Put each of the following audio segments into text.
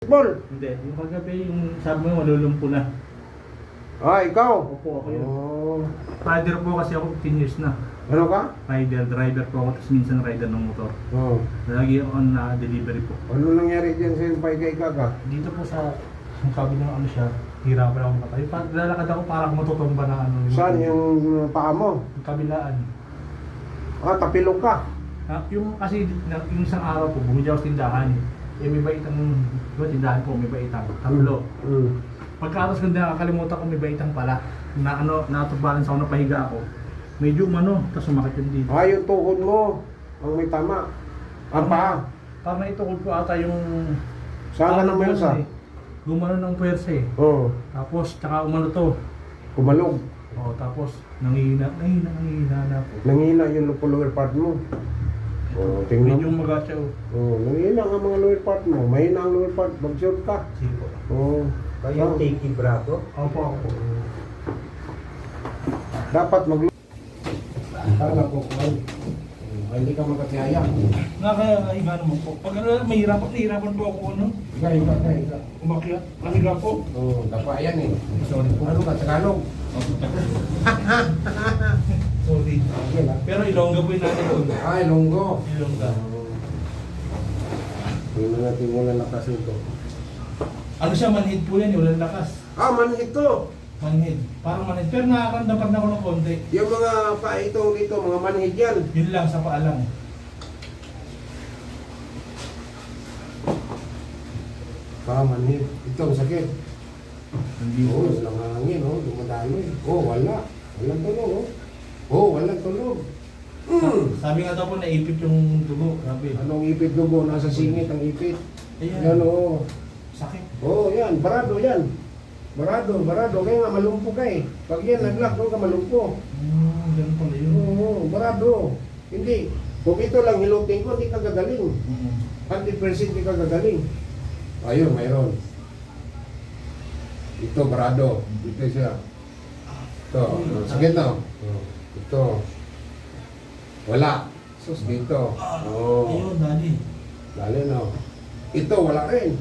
Ball? Hindi, yung kagabi yung sabi mo malulumpo na. Ah, ikaw? Opo, ako yun. Oh. Rider po kasi ako 15 years na. Ano ka? Rider, driver po ako, tapos minsan rider ng motor. Oh. Lagi ako na delivery po. Ano nangyari dyan sa yung paika-ika? Dito po sa, yung sabi ng ano siya, hirapan ako matayo. Lalakad ako parang matutumba na ano. Saan yung paa mo? Yung kabilaan. Ah, tapilok ka? Yung kasi yung isang araw po, bumili ako sa tindahan. Eh may baitang, diba tindahan po, may baitang, tatlo. Pagkatas ko na nakakalimutan ko may baitang pala. Na ano, natubalance ako, napahiga ako. Medyo umano, tapos sumakit yun dito. Ah, yung tuhod mo. Ang may tama. Ang paa. Parang naitukod ko ata yung... Saan ka nang mayrosa? Gumano ng puwersa eh. Oo. Tapos, tsaka umano to. Kumalog. Oo, tapos, nangihina na po. Nangihina yung lower part mo. Oh, tingnan Medyo mo. magatsa oh. Oh, nangihina ang mga lower part mo. Mahina ang lower part. Mag-short ka. Sige po. Oo. Kaya yung take brato? Opo. Dapat Tala po. Hindi ka magkatiyaya. Nakakaiba naman po. Pag ano, mahirapan po ako ano. Higa. Umakyat. Mahiga po. Oo, dapa yan eh. Sorry po. Ano ka, Tagalog? Sorry. Pero Ilongga po yung natin po. Ay, Longgo. Ilongga. Tingnan natin muna lakas ito. Ano siya, manhid po yan, walang lakas. Ah, man ito. Manhid. Parang manhid. Pero nakakandapag na ako ng konti. Yung mga paitong dito, mga manhid yan. Yun lang, sa paa lang. Manhid. Ito, sakit. Hindi po. Oo, langangin, oh. Dumadami. Oh, wala. Walang tulog, oh. Oh, walang tulog. Sabi nga daw po, naipit yung dugo. Grabe. Anong ipit dugo? Nasa singit ang ipit. Ayan. Yan, oh. Sakit. Oh, yan. Barado yan. Barado. Kaya nga malumpo ka eh. Pag yan nag-lock, doon ka malumpo. Ganun pala yun. Oo, barado. Hindi. Kung ito lang hilutin ko, hindi ka gagaling. 100% hindi ka gagaling. Ayun, mayroon. Ito, barado. Ito siya. Ito. Sakit na. Ito. Wala. Sus, dito. Oh. Ayun, dali. Dali na. Ito, wala rin.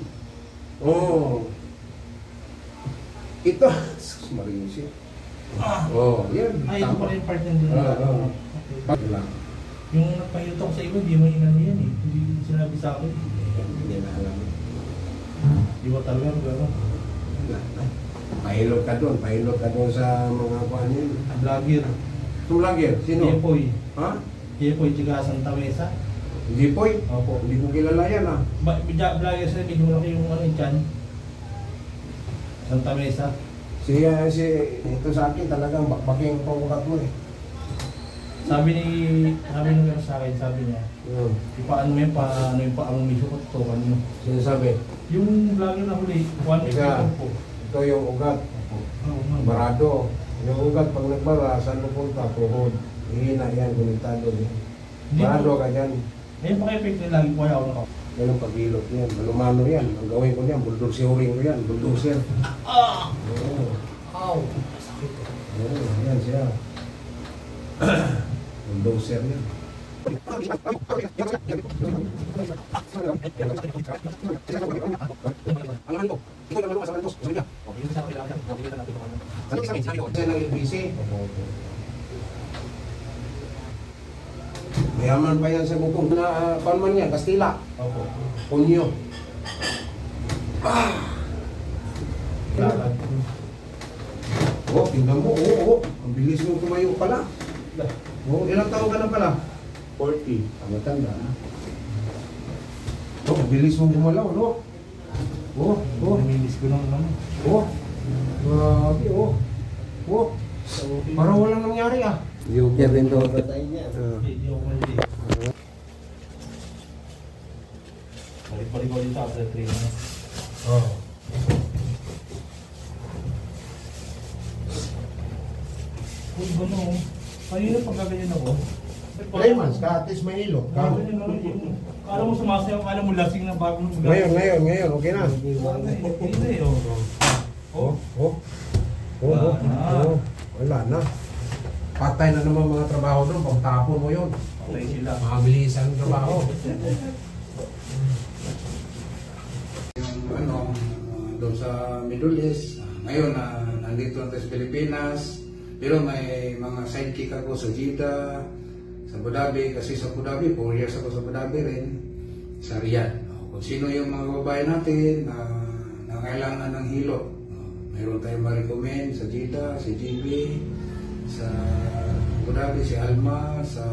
Oh. Ito. Sus, marinsi. Oh, yan. Ay, ito pala yung part ng din. Wala. Yung nagpahilot ako sa iyo, hindi mo inano yan eh. Hindi sinabi sa akin. Hindi na alam. Di ba talaga gano'n? Pahilot ka doon sa mga kuhan yun. Vlogger. Itong vlogger, sino? Jepoy. Ha? Jepoy, tiga Santa Mesa. Jipoy? Opo. Hindi ko kilala yan ah. Vlogger sila, medyo malaki yung ano yung chan. Santa Mesa. Ito sa akin talagang bakbaking pangkukat mo eh. Sabi nung meron sa akin, sabi niya, ipaano mo yun, paano yung paang misyo ko, tutukan nyo. Sino sabi? Yung vlogger na huli, 1 week po. Ito yung ugat. Barado. Yung ugat pag nagbara, saan pupunta? Tuhod. Hihina yan, konektado yan. Barado ka dyan. Ngayon pa kayo pwede lagi po ayaw na ako. Ganun pag-ilot yan. Malumano yan. Ang gawin ko yan, bulldozerin ko yan. Bulldozer. Ow! Sakit ko. Yan siya. Bulldozer yan. Ang laman ko. Ito yung laman sa laman ko. Sabi niya. Sabi ko. Siya ng LBC. Mayaman pa yan sa bukong na panman yan, Kastila. Opo. Punyo. Oh, tingnan mo. Oo. Ang bilis mo tumayo pala. Oh, ilang taon ka na pala? 40. Matanda na. Oh, ang bilis mo gumalaw, no? Oh. Namilis ko ng naman. Oh. Grabe, oh. Oh. Parang walang nangyari ah. Yoga rin daw. Hindi ako mali. Balik-balik ko dito after 3 months. Oh. Uy, gano'n. Kanina pagkaganyan ako. 3 months ka, at least may ilo. Kala mo sumasayaw, kala mo lasing na bagong Ngayon, okay na. Hindi eh, oh. Wala na. Patay na naman mga trabaho doon, pagtapon mo yun. Okay sila. Mabilisan ang trabaho. ano, doon sa Middle East. Ngayon, nandito na tayo sa Pilipinas. Pero may mga sidekick ako sa Jeddah, sa Abu Dhabi. Kasi sa Abu Dhabi, 4 years ako sa Abu Dhabi rin. Sa Riyadh. Kung sino yung mga babae natin na kailangan ng hilo. Mayroon tayong ma-recommend sa Jeddah, si JB, sa Abu Dhabi, si Alma, sa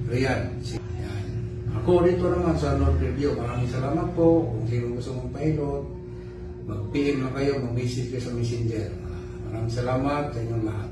Riyadh. Yan. Ako dito naman sa North Review. Maraming salamat po. Kung sino gusto mong pilot, mag-PM na kayo, mag-message kayo sa Messenger. Maraming salamat sa inyong lahat.